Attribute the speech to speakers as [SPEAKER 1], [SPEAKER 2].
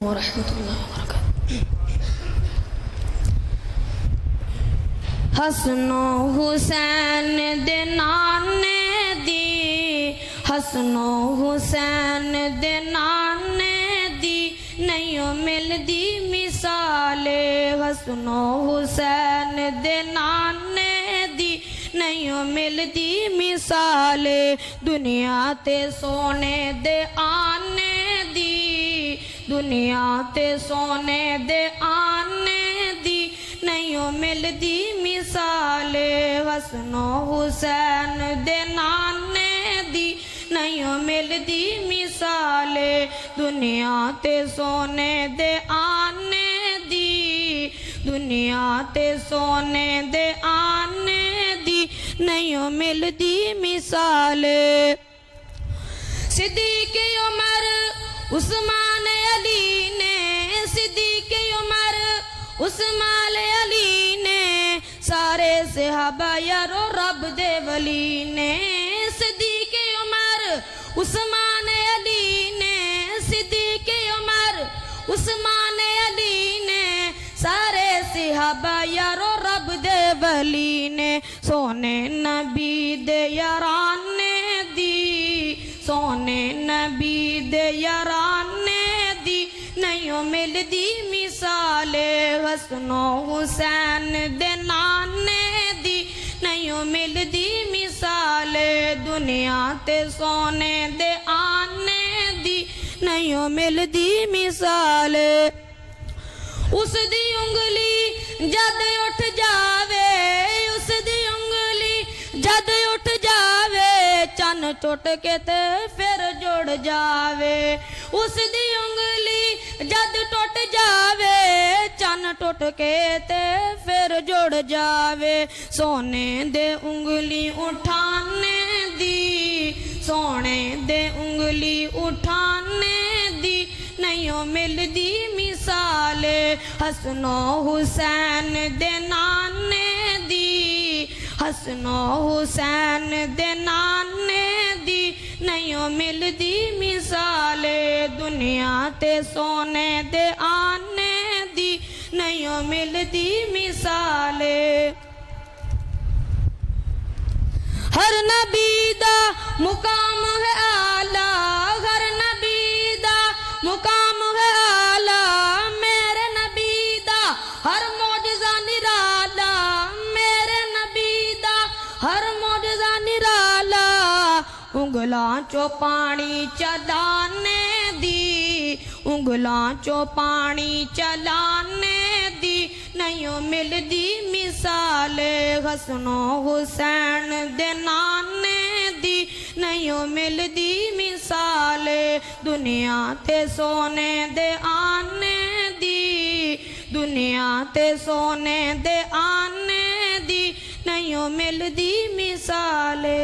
[SPEAKER 1] वरहमतुल्लाहि वबरकातुहू। हसनो हुसैन दे नाने दी, हसनो हुसैन दे नाने दी नहीं मिलदी मिसाले। हसनो हुसैन दे नाने दी नहीं मिलदी मिसाले। दुनिया ते सोने दे आने दी, दुनिया ते सोने दे आने दी नहीं मिलदी मिसाले। हसनो हुसैन दे नाने दी नहीं मिलदी मिसाले। दुनिया ते सोने दे आने दी, दुनिया ते सोने दे आने दी नहीं मिलदी मिसाले। सिद्दीक़ उमर उस्मान अली ने, सिद्दीक़ उमर उस्मान अली ने सारे सहाबा यारो रब दे वली ने। सिद्दीक़ उमर उस्मान अली ने, सिद्दीक़ उमर उस्मान अली ने सारे सहाबा यारो रब दे वली ने। सोने नबी दे याराने दी, सोने नबी दे याराने दी नहीं मिलदी मिसाले। हसनो हुसैन दे नाने दी नहीं मिलदी मिसाले। दुनिया ते सोने दे आने दी नहीं मिलदी मिसाले। उस दी उंगली जद उठ जावे, उस दी उंगली जद उठ जावे चन टुट के ते फिर जुड़ जावे। उस दी उंगली जद टुट जावे चन टुट के ते फिर जुड़ जावे। सोने दे उंगली उठाने दी, सोने दे उंगली उठाने दी नहीं मिलदी मिसाले। हसनो हुसैन दे नाने दी, हसनो हुसैन दे नाने दी नहीं मिलदी मिसाले। दुनिया ते सोने दे आने दी नहीं मिलदी मिसाले। हर नबी दा मुकाम है आला, हर नबी दा मुकाम है आला। मेरे नबी दा हर मौजज़ा निराला, मेरे नबी दा हर मौजज़ा निराला। उंगलां चो पानी चलाने दी, उंगलां चो पानी चलाने दी नहीं मिलदी मिसाले। हसनो हुसैन दे नाने दी नहीं मिलदी मिसाले। दुनिया ते सोने दे आने दी, दुनिया ते सोने दे आने दी नहीं मिलदी मिसाले।